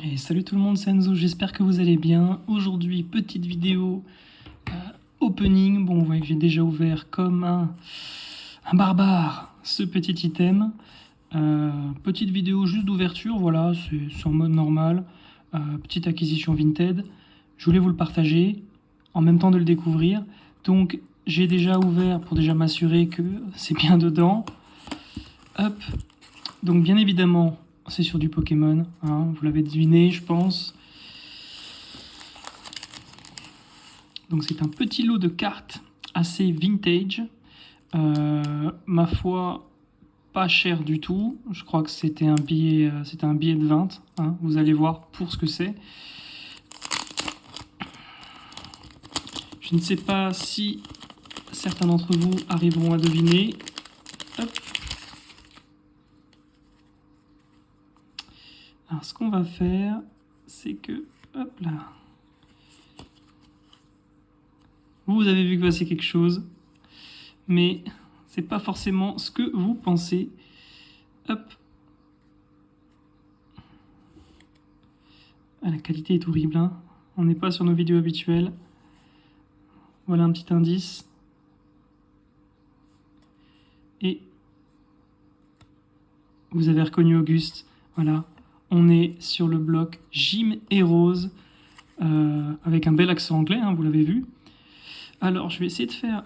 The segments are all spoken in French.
Et salut tout le monde, c'est Enzo, j'espère que vous allez bien. Aujourd'hui, petite vidéo opening. Bon, vous voyez que j'ai déjà ouvert comme un barbare ce petit item. Petite vidéo juste d'ouverture, voilà, c'est en mode normal. Petite acquisition Vinted. Je voulais vous le partager, en même temps de le découvrir. Donc, j'ai déjà ouvert pour déjà m'assurer que c'est bien dedans. Hop. Donc, bien évidemment, c'est sur du Pokémon, hein, vous l'avez deviné, je pense. Donc c'est un petit lot de cartes assez vintage. Ma foi, pas cher du tout. Je crois que c'était un billet de 20. Hein, vous allez voir pour ce que c'est. Je ne sais pas si certains d'entre vous arriveront à deviner. Hop. Alors ce qu'on va faire, c'est que, hop là, vous avez vu que c'est quelque chose, mais c'est pas forcément ce que vous pensez. Hop. Ah, la qualité est horrible, hein. On n'est pas sur nos vidéos habituelles. Voilà un petit indice. Et vous avez reconnu Auguste. Voilà. On est sur le bloc Gym et Rose, avec un bel accent anglais, hein, vous l'avez vu. Alors, je vais essayer de faire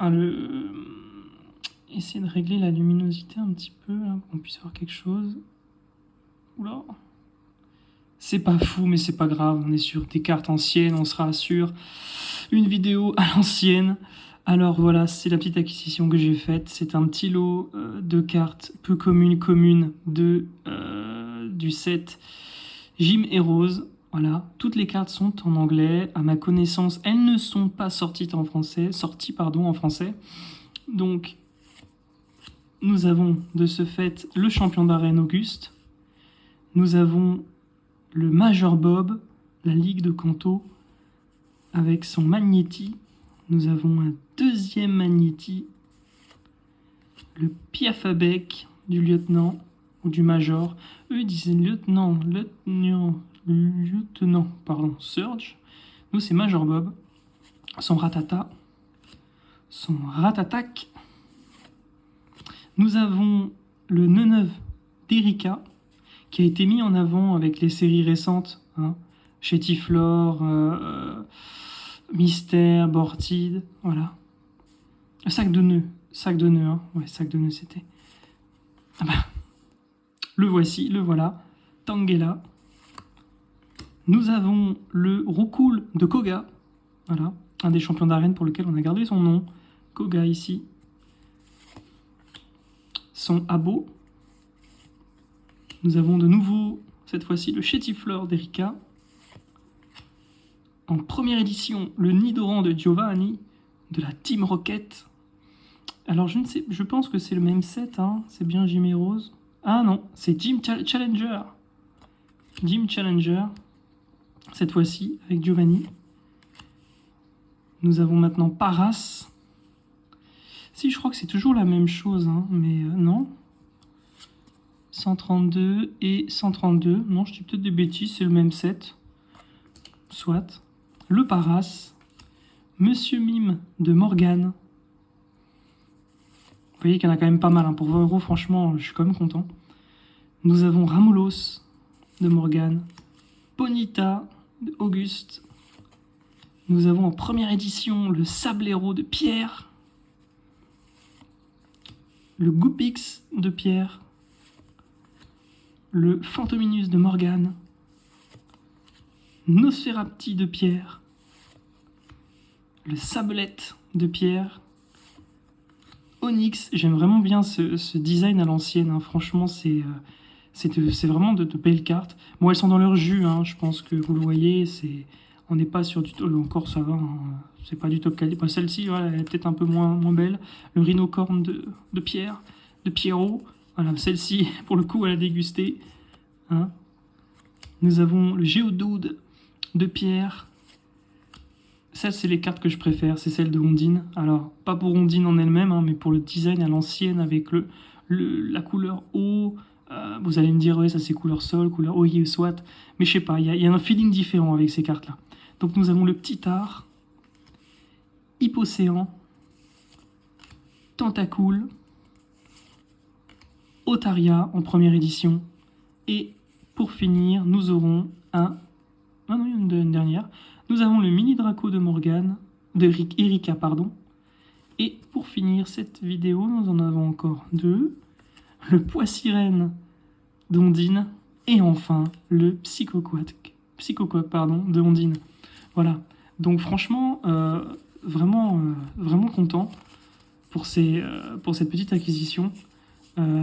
essayer de régler la luminosité un petit peu, là, pour qu'on puisse voir quelque chose. Oula. C'est pas fou, mais c'est pas grave. On est sur des cartes anciennes, on sera sur une vidéo à l'ancienne. Alors voilà, c'est la petite acquisition que j'ai faite. C'est un petit lot de cartes peu communes du set Gym et Rose. Voilà, toutes les cartes sont en anglais. À ma connaissance, elles ne sont pas sorties en français. Donc, nous avons de ce fait le champion d'arène Auguste. Nous avons le Major Bob, la Ligue de Kanto, avec son Magnéti. Nous avons un deuxième Magnéti, le Piafabec du lieutenant ou du Major. Eux disaient lieutenant, Surge. Nous, c'est Major Bob. Son Ratata. Son Ratatac. Nous avons le Neneuve d'Erika, qui a été mis en avant avec les séries récentes, hein, Chétiflore, Mystère, Bortide, voilà. Sac de nœuds, hein. Ouais, sac de nœuds c'était. Ah bah, le voici, le voilà, Tangela. Nous avons le Roucoule de Koga, voilà, un des champions d'arène pour lequel on a gardé son nom, Koga ici. Son Abo. Nous avons de nouveau, cette fois-ci, le Chétiflore d'Erika. En première édition, le Nidoran de Giovanni, de la Team Rocket. Alors, je pense que c'est le même set, hein. C'est bien Gym et Rose. Ah non, c'est Gym Challenger. Gym Challenger, cette fois-ci, avec Giovanni. Nous avons maintenant Paras. Si, je crois que c'est toujours la même chose, hein, mais non. 132 et 132. Non, je dis peut-être des bêtises, c'est le même set. Soit. Le Paras. Monsieur Mime de Morgane. Vous voyez qu'il y en a quand même pas mal, hein. Pour 20 €, franchement, je suis quand même content. Nous avons Ramoulos de Morgane. Ponita de Auguste. Nous avons en première édition le Sablero de Pierre. Le Goupix de Pierre. Le Fantominus de Morgane. Nosferapti de Pierre. Le Sablette de Pierre. Onyx, j'aime vraiment bien ce design à l'ancienne, hein. Franchement, c'est vraiment de belles cartes. Bon, elles sont dans leur jus, hein. Je pense que vous le voyez, on n'est pas sur du top, encore ça va, hein. C'est pas du top qualité. Bon, celle-ci, voilà, elle est peut-être un peu moins belle. Le Rhinocorne de Pierre, de Pierrot. Voilà, celle-ci, pour le coup, elle a dégusté. Hein. Nous avons le Géodude de Pierre. Ça, c'est les cartes que je préfère, c'est celle de Ondine. Alors, pas pour Ondine en elle-même, hein, mais pour le design à l'ancienne, avec la couleur eau, Vous allez me dire, ouais, ça c'est couleur sol, couleur oui, soit. Mais je sais pas, il y a un feeling différent avec ces cartes-là. Donc nous avons le Petit Art, Hippocéan, Tentacool, Otaria en première édition. Et pour finir, nous aurons un... Ah non, il y a une dernière. Nous avons le Mini Draco de Morgane, de Erika, pardon. Et pour finir cette vidéo, nous en avons encore deux. Le Poissirène d'Ondine. Et enfin, le Psychoquack de Ondine. Voilà. Donc franchement, vraiment content pour cette petite acquisition.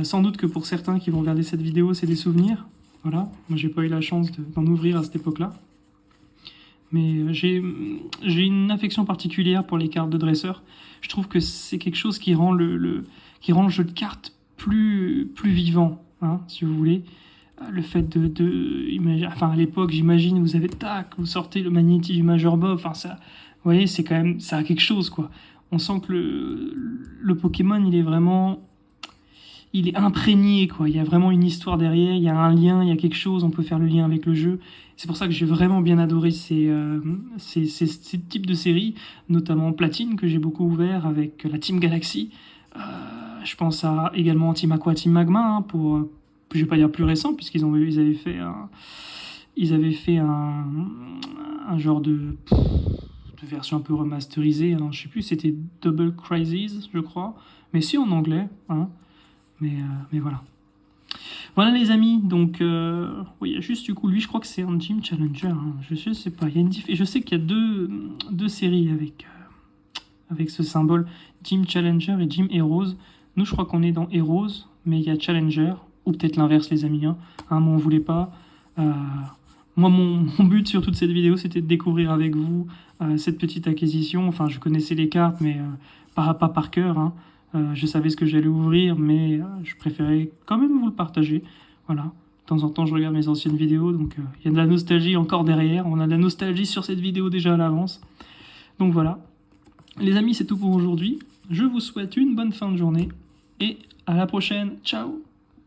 Sans doute que pour certains qui vont regarder cette vidéo, c'est des souvenirs. Voilà. Moi, j'ai pas eu la chance d'en ouvrir à cette époque-là. Mais j'ai une affection particulière pour les cartes de dresseur. Je trouve que c'est quelque chose qui rend le jeu de cartes plus vivant, hein, si vous voulez. Le fait enfin à l'époque, j'imagine, vous avez vous sortez le Magnéti du Major Bob. Enfin ça, vous voyez, c'est quand même, ça a quelque chose quoi. On sent que le Pokémon, il est imprégné, quoi. Il y a vraiment une histoire derrière, il y a un lien, il y a quelque chose, on peut faire le lien avec le jeu. C'est pour ça que j'ai vraiment bien adoré ces types de séries, notamment Platine, que j'ai beaucoup ouvert avec la Team Galaxy. Je pense également Team Aqua, Team Magma, hein, je vais pas dire plus récent, puisqu'ils avaient fait un genre de version un peu remasterisée. Alors, je sais plus, c'était Double Crisis, je crois. Mais si en anglais, hein. Mais voilà. Voilà les amis, donc oui, il y a juste du coup, lui je crois que c'est un Gym Challenger, hein. Je sais pas, il y a et je sais qu'il y a deux séries avec ce symbole, Gym Challenger et Gym Heroes. Nous je crois qu'on est dans Heroes, mais il y a Challenger, ou peut-être l'inverse les amis, hein. Moi on voulait pas. Moi mon but sur toute cette vidéo c'était de découvrir avec vous cette petite acquisition. Enfin je connaissais les cartes mais pas par cœur, hein. Je savais ce que j'allais ouvrir, mais je préférais quand même vous le partager. Voilà. De temps en temps, je regarde mes anciennes vidéos, donc il y a de la nostalgie encore derrière. On a de la nostalgie sur cette vidéo déjà à l'avance. Donc voilà. Les amis, c'est tout pour aujourd'hui. Je vous souhaite une bonne fin de journée et à la prochaine. Ciao!